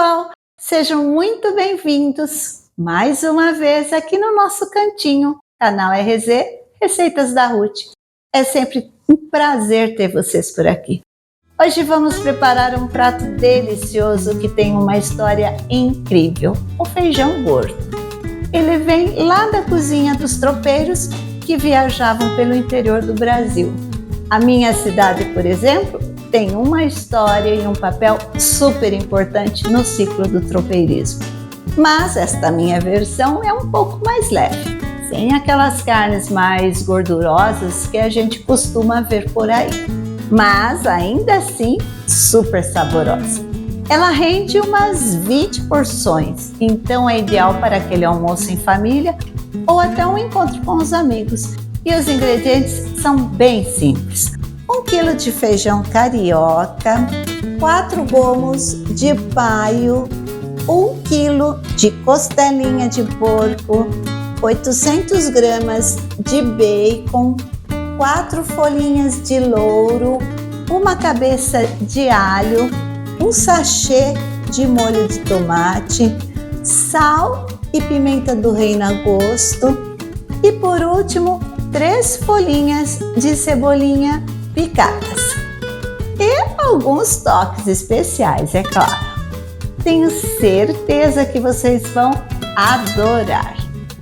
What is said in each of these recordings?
pessoal, sejam muito bem-vindos mais uma vez aqui no nosso cantinho, canal RZ Receitas da Ruth. É sempre um prazer ter vocês por aqui. Hoje vamos preparar um prato delicioso que tem uma história incrível, o feijão gordo. Ele vem lá da cozinha dos tropeiros que viajavam pelo interior do Brasil. A minha cidade, por exemplo, tem uma história e um papel super importante no ciclo do tropeirismo. Mas esta minha versão é um pouco mais leve, sem aquelas carnes mais gordurosas que a gente costuma ver por aí. Mas ainda assim, super saborosa. Ela rende umas 20 porções, então é ideal para aquele almoço em família ou até um encontro com os amigos. E os ingredientes são bem simples. 1 kg de feijão carioca, 4 gomos de paio, 1 kg de costelinha de porco, 800 gramas de bacon, 4 folhinhas de louro, uma cabeça de alho, um sachê de molho de tomate, sal e pimenta do reino a gosto e, por último, 3 folhinhas de cebolinha picadas. E alguns toques especiais, é claro. Tenho certeza que vocês vão adorar.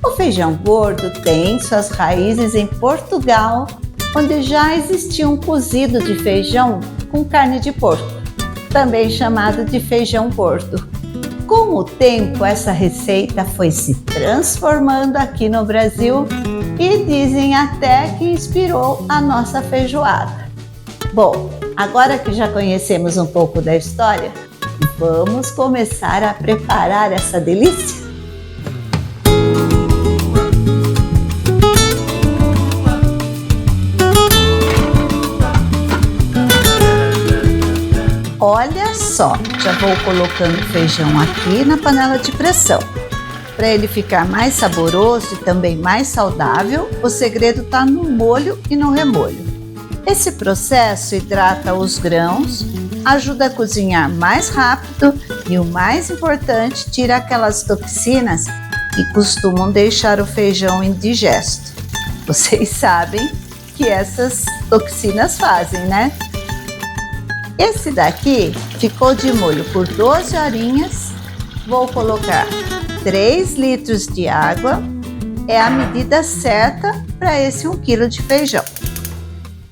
O feijão gordo tem suas raízes em Portugal, onde já existia um cozido de feijão com carne de porco, também chamado de feijão gordo. Com o tempo, essa receita foi se transformando aqui no Brasil e dizem até que inspirou a nossa feijoada. Bom, agora que já conhecemos um pouco da história, vamos começar a preparar essa delícia? Olha só, já vou colocando o feijão aqui na panela de pressão. Para ele ficar mais saboroso e também mais saudável, o segredo está no molho e no remolho. Esse processo hidrata os grãos, ajuda a cozinhar mais rápido e, o mais importante, tira aquelas toxinas que costumam deixar o feijão indigesto. Vocês sabem que essas toxinas fazem, né? Esse daqui ficou de molho por 12 horinhas. Vou colocar 3 litros de água. É a medida certa para esse 1 kg de feijão.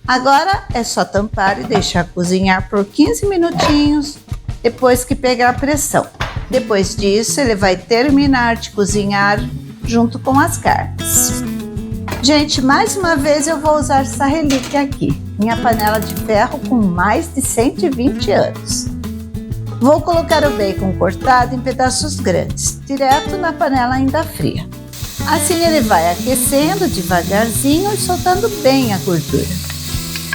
Agora é só tampar e deixar cozinhar por 15 minutinhos depois que pegar a pressão. Depois disso, ele vai terminar de cozinhar junto com as carnes. Gente, mais uma vez eu vou usar essa relíquia aqui, minha panela de ferro com mais de 120 anos. Vou colocar o bacon cortado em pedaços grandes, direto na panela ainda fria. Assim ele vai aquecendo devagarzinho e soltando bem a gordura.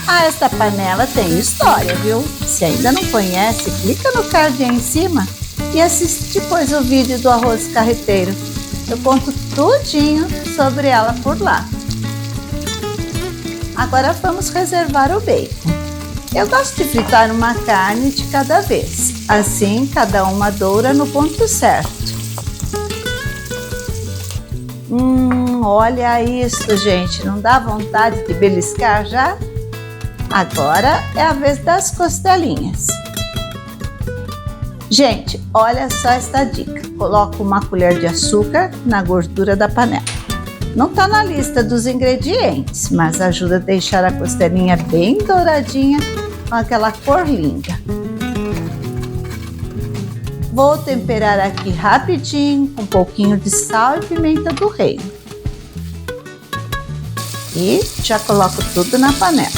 Ah, esta panela tem história, viu? Se ainda não conhece, clica no card aí em cima e assiste depois o vídeo do arroz carreteiro. Eu conto tudinho sobre ela por lá. Agora vamos reservar o bacon. Eu gosto de fritar uma carne de cada vez. Assim, cada uma doura no ponto certo. Olha isso, gente. Não dá vontade de beliscar já? Agora é a vez das costelinhas. Gente, olha só esta dica. Coloco uma colher de açúcar na gordura da panela. Não está na lista dos ingredientes, mas ajuda a deixar a costelinha bem douradinha com aquela cor linda. Vou temperar aqui rapidinho com um pouquinho de sal e pimenta do reino. E já coloco tudo na panela.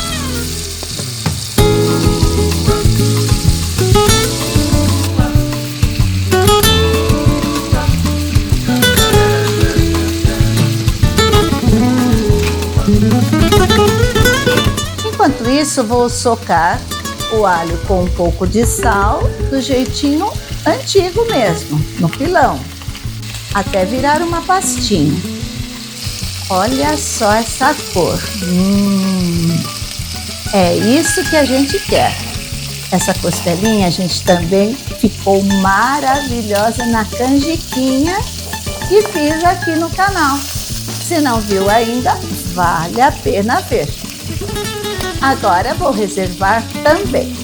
Enquanto isso, vou socar o alho com um pouco de sal, do jeitinho antigo mesmo, no pilão, até virar uma pastinha. Olha só essa cor. É isso que a gente quer. Essa costelinha a gente também ficou maravilhosa na canjiquinha que fiz aqui no canal. Se não viu ainda, vale a pena ver. Agora vou reservar também.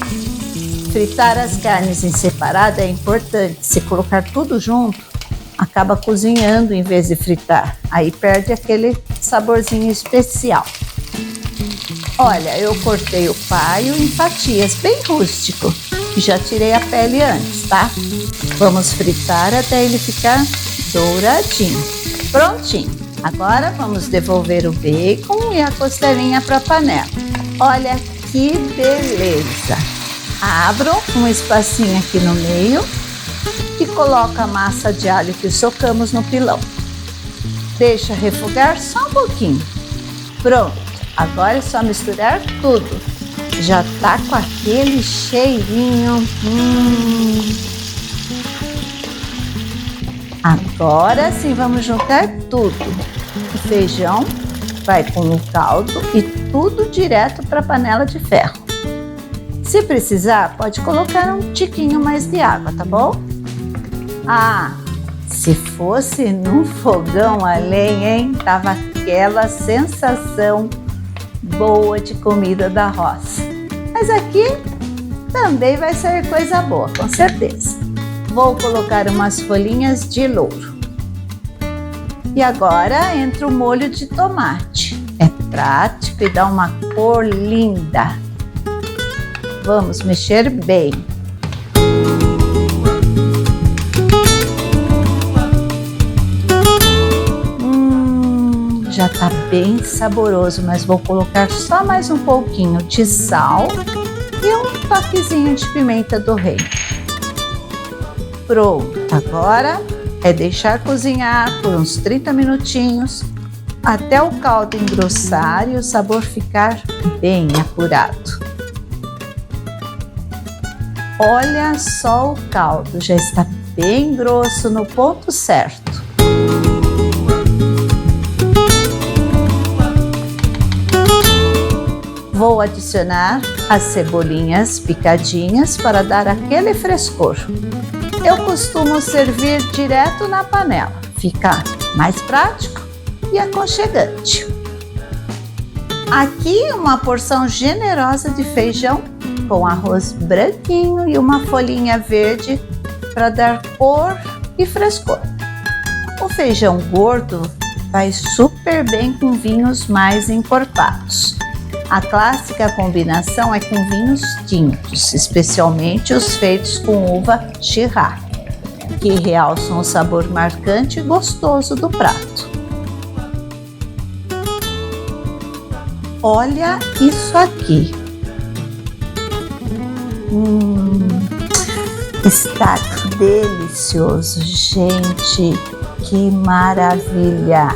Fritar as carnes em separado é importante. Se colocar tudo junto, acaba cozinhando em vez de fritar. Aí perde aquele saborzinho especial. Olha, eu cortei o paio em fatias, bem rústico. Já tirei a pele antes, tá? Vamos fritar até ele ficar douradinho. Prontinho. Agora vamos devolver o bacon e a costelinha para a panela. Olha que beleza! Abro um espacinho aqui no meio e coloco a massa de alho que socamos no pilão. Deixa refogar só um pouquinho. Pronto, agora é só misturar tudo. Já tá com aquele cheirinho. Agora sim vamos juntar tudo. O feijão vai com o caldo e tudo direto para a panela de ferro. Se precisar, pode colocar um tiquinho mais de água, tá bom? Ah, se fosse num fogão a lenha, hein? Tava aquela sensação boa de comida da roça. Mas aqui também vai ser coisa boa, com certeza. Vou colocar umas folhinhas de louro. E agora entra o molho de tomate. É prático e dá uma cor linda. Vamos mexer bem. Já tá bem saboroso, mas vou colocar só mais um pouquinho de sal e um toquezinho de pimenta do reino. Pronto, agora é deixar cozinhar por uns 30 minutinhos até o caldo engrossar e o sabor ficar bem apurado. Olha só o caldo, já está bem grosso no ponto certo. Vou adicionar as cebolinhas picadinhas para dar aquele frescor. Eu costumo servir direto na panela, fica mais prático e aconchegante. Aqui uma porção generosa de feijão com arroz branquinho e uma folhinha verde para dar cor e frescor. O feijão gordo vai super bem com vinhos mais encorpados. A clássica combinação é com vinhos tintos, especialmente os feitos com uva Shiraz, que realçam o sabor marcante e gostoso do prato. Olha isso aqui! Está delicioso, gente! Que maravilha!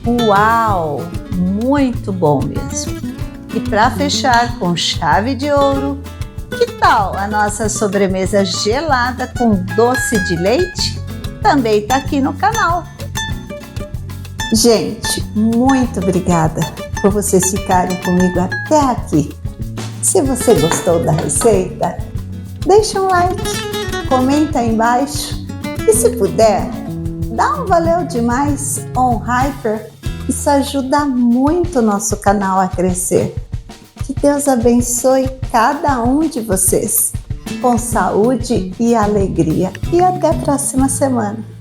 Uau! Muito bom mesmo! E para fechar com chave de ouro, que tal a nossa sobremesa gelada com doce de leite? Também está aqui no canal. Gente, muito obrigada por vocês ficarem comigo até aqui. Se você gostou da receita, deixa um like, comenta aí embaixo e se puder, dá um valeu demais ou um hyper. Isso ajuda muito o nosso canal a crescer. Que Deus abençoe cada um de vocês com saúde e alegria. E até a próxima semana.